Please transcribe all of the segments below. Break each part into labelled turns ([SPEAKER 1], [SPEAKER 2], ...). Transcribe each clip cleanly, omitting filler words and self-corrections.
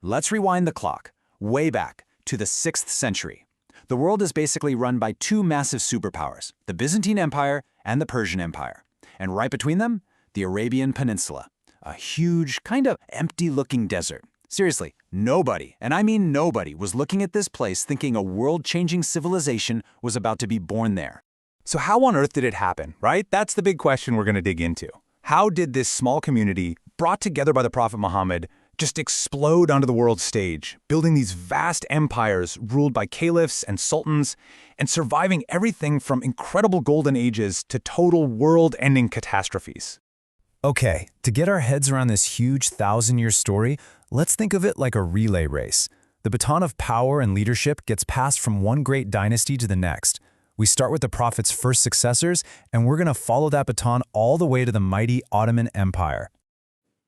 [SPEAKER 1] Let's rewind the clock, way back to the 6th century. The world is basically run by two massive superpowers, the Byzantine Empire and the Persian Empire. And right between them, the Arabian Peninsula, a huge, kind of empty-looking desert. Seriously, nobody, and I mean nobody, was looking at this place thinking a world-changing civilization was about to be born there.
[SPEAKER 2] So how on earth did it happen, right? That's the big question we're going to dig into. How did this small community, brought together by the Prophet Muhammad, just explode onto the world stage, building these vast empires ruled by caliphs and sultans, and surviving everything from incredible golden ages to total world-ending catastrophes?
[SPEAKER 3] Okay, to get our heads around this huge 1,000-year story, let's think of it like a relay race. The baton of power and leadership gets passed from one great dynasty to the next. We start with the Prophet's first successors, and we're going to follow that baton all the way to the mighty Ottoman Empire.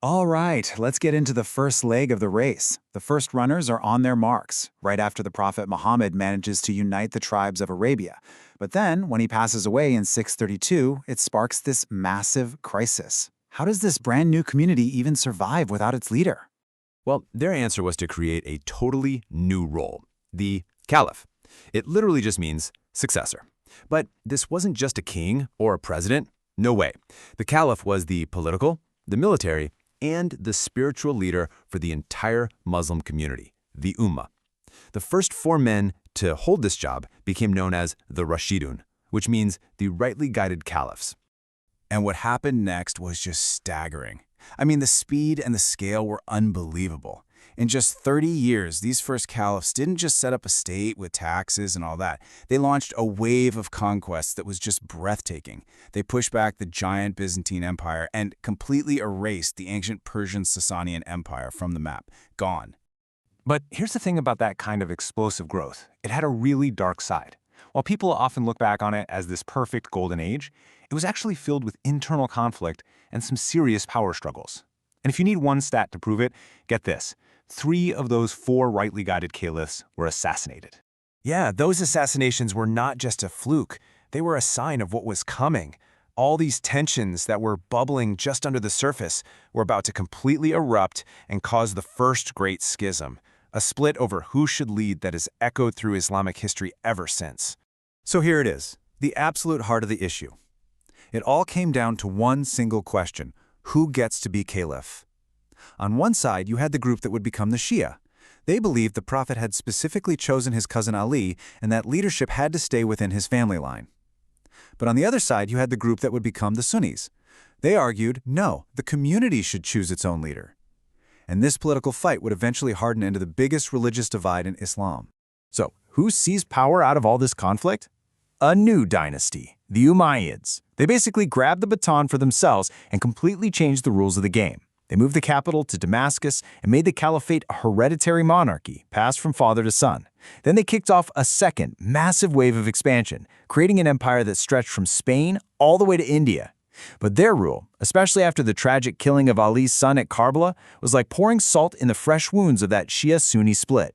[SPEAKER 1] All right, let's get into the first leg of the race. The first runners are on their marks, right after the Prophet Muhammad manages to unite the tribes of Arabia. But then, when he passes away in 632, it sparks this massive crisis. How does this brand new community even survive without its leader?
[SPEAKER 4] Well, their answer was to create a totally new role, the Caliph. It literally just means successor. But this wasn't just a king or a president. No way. The Caliph was the political, the military, and the spiritual leader for the entire Muslim community, the Ummah. The first 4 men to hold this job became known as the Rashidun, which means the rightly guided caliphs.
[SPEAKER 1] And what happened next was just staggering. I mean, the speed and the scale were unbelievable. In just 30 years, these first caliphs didn't just set up a state with taxes and all that. They launched a wave of conquests that was just breathtaking. They pushed back the giant Byzantine Empire and completely erased the ancient Persian Sasanian Empire from the map. Gone.
[SPEAKER 2] But here's the thing about that kind of explosive growth. It had a really dark side. While people often look back on it as this perfect golden age, it was actually filled with internal conflict and some serious power struggles. And if you need one stat to prove it, get this. 3 of those 4 rightly guided caliphs were assassinated.
[SPEAKER 3] Yeah, those assassinations were not just a fluke. They were a sign of what was coming. All these tensions that were bubbling just under the surface were about to completely erupt and cause the first great schism, a split over who should lead that has echoed through Islamic history ever since.
[SPEAKER 1] So here it is, the absolute heart of the issue. It all came down to one single question: who gets to be caliph? On one side, you had the group that would become the Shia. They believed the Prophet had specifically chosen his cousin Ali and that leadership had to stay within his family line. But on the other side, you had the group that would become the Sunnis. They argued, no, the community should choose its own leader. And this political fight would eventually harden into the biggest religious divide in Islam. So, who seized power out of all this conflict? A new dynasty, the Umayyads. They basically grabbed the baton for themselves and completely changed the rules of the game. They moved the capital to Damascus and made the Caliphate a hereditary monarchy, passed from father to son. Then they kicked off a second, massive wave of expansion, creating an empire that stretched from Spain all the way to India. But their rule, especially after the tragic killing of Ali's son at Karbala, was like pouring salt in the fresh wounds of that Shia-Sunni split.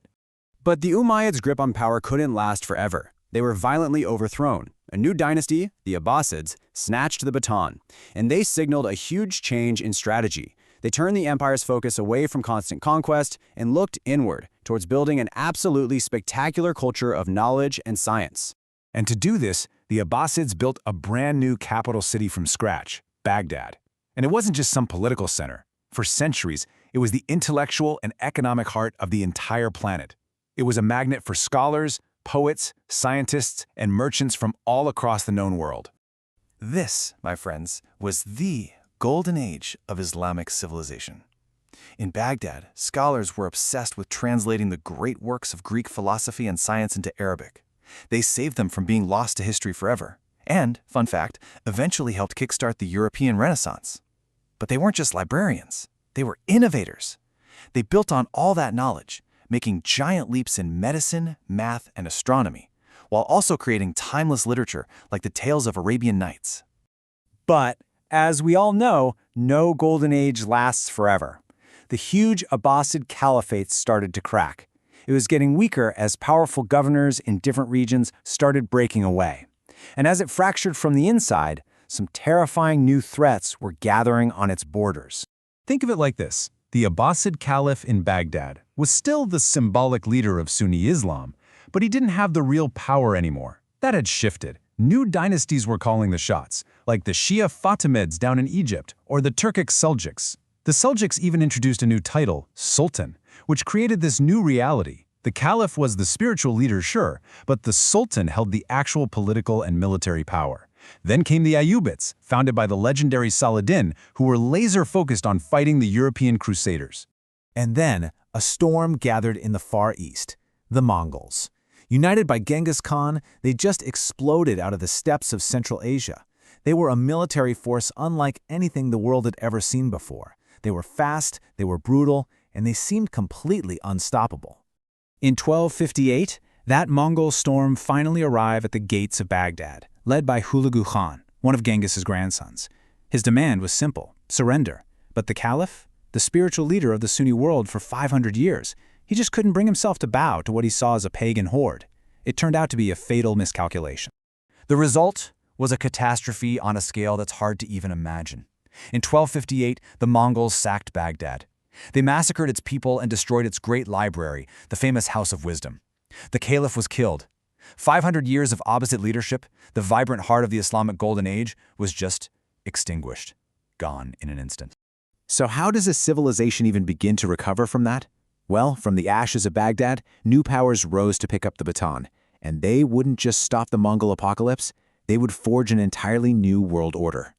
[SPEAKER 4] But the Umayyads' grip on power couldn't last forever. They were violently overthrown. A new dynasty, the Abbasids, snatched the baton, and they signaled a huge change in strategy. They turned the empire's focus away from constant conquest and looked inward, towards building an absolutely spectacular culture of knowledge and science.
[SPEAKER 2] And to do this, the Abbasids built a brand new capital city from scratch, Baghdad. And it wasn't just some political center. For centuries, it was the intellectual and economic heart of the entire planet. It was a magnet for scholars, poets, scientists, and merchants from all across the known world.
[SPEAKER 3] This, my friends, was the golden age of Islamic civilization. In Baghdad, scholars were obsessed with translating the great works of Greek philosophy and science into Arabic. They saved them from being lost to history forever, and, fun fact, eventually helped kickstart the European Renaissance. But they weren't just librarians. They were innovators. They built on all that knowledge, making giant leaps in medicine, math, and astronomy, while also creating timeless literature like the tales of Arabian Nights.
[SPEAKER 1] But, as we all know, no golden age lasts forever. The huge Abbasid Caliphate started to crack. It was getting weaker as powerful governors in different regions started breaking away. And as it fractured from the inside, some terrifying new threats were gathering on its borders.
[SPEAKER 2] Think of it like this. The Abbasid Caliph in Baghdad was still the symbolic leader of Sunni Islam, but he didn't have the real power anymore. That had shifted. New dynasties were calling the shots, like the Shia Fatimids down in Egypt or the Turkic Seljuks. The Seljuks even introduced a new title, Sultan, which created this new reality. The Caliph was the spiritual leader, sure, but the Sultan held the actual political and military power. Then came the Ayyubids, founded by the legendary Saladin, who were laser-focused on fighting the European Crusaders.
[SPEAKER 1] And then, a storm gathered in the Far East, the Mongols. United by Genghis Khan, they just exploded out of the steppes of Central Asia. They were a military force unlike anything the world had ever seen before. They were fast, they were brutal, and they seemed completely unstoppable. In 1258, that Mongol storm finally arrived at the gates of Baghdad, led by Hulagu Khan, one of Genghis's grandsons. His demand was simple, surrender. But the Caliph, the spiritual leader of the Sunni world for 500 years, he just couldn't bring himself to bow to what he saw as a pagan horde. It turned out to be a fatal miscalculation.
[SPEAKER 3] The result was a catastrophe on a scale that's hard to even imagine. In 1258, the Mongols sacked Baghdad. They massacred its people and destroyed its great library, the famous House of Wisdom. The Caliph was killed. 500 years of Abbasid leadership, the vibrant heart of the Islamic Golden Age, was just extinguished, gone in an instant.
[SPEAKER 1] So how does a civilization even begin to recover from that? Well, from the ashes of Baghdad, new powers rose to pick up the baton. And they wouldn't just stop the Mongol apocalypse, they would forge an entirely new world order.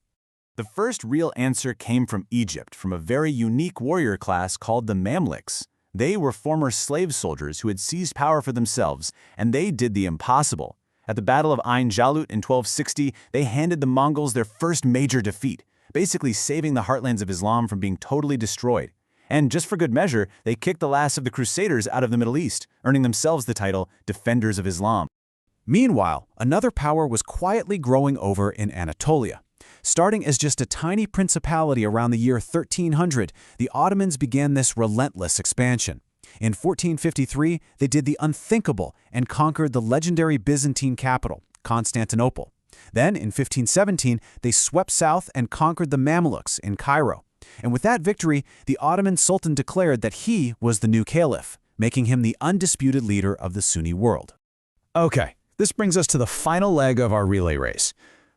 [SPEAKER 3] The first real answer came from Egypt, from a very unique warrior class called the Mamluks. They were former slave soldiers who had seized power for themselves, and they did the impossible. At the Battle of Ain Jalut in 1260, they handed the Mongols their first major defeat, basically saving the heartlands of Islam from being totally destroyed. And just for good measure, they kicked the last of the Crusaders out of the Middle East, earning themselves the title Defenders of Islam.
[SPEAKER 1] Meanwhile, another power was quietly growing over in Anatolia. Starting as just a tiny principality around the year 1300, the Ottomans began this relentless expansion. In 1453, they did the unthinkable and conquered the legendary Byzantine capital, Constantinople. Then, in 1517, they swept south and conquered the Mamluks in Cairo. And with that victory, the Ottoman Sultan declared that he was the new Caliph, making him the undisputed leader of the Sunni world.
[SPEAKER 2] Okay, this brings us to the final leg of our relay race.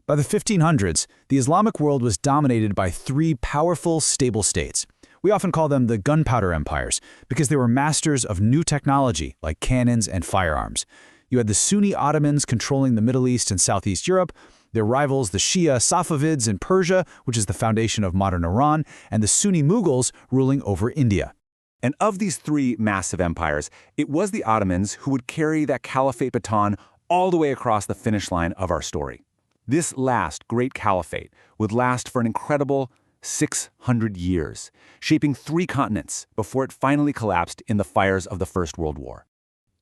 [SPEAKER 2] By the 1500s, the Islamic world was dominated by three powerful, stable states. We often call them the gunpowder empires because they were masters of new technology like cannons and firearms. You had the Sunni Ottomans controlling the Middle East and Southeast Europe, their rivals the Shia Safavids in Persia, which is the foundation of modern Iran, and the Sunni Mughals ruling over India.
[SPEAKER 3] And of these three massive empires, it was the Ottomans who would carry that caliphate baton all the way across the finish line of our story. This last great caliphate would last for an incredible 600 years, shaping 3 continents before it finally collapsed in the fires of the First World War.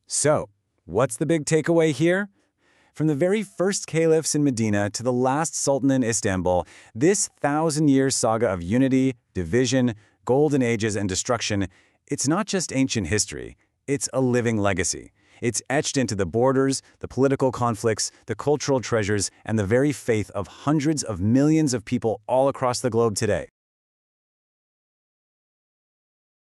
[SPEAKER 2] So, what's the big takeaway here? From the very first caliphs in Medina to the last sultan in Istanbul, this 1,000-year saga of unity, division, golden ages, and destruction, it's not just ancient history, it's a living legacy. It's etched into the borders, the political conflicts, the cultural treasures, and the very faith of hundreds of millions of people all across the globe today.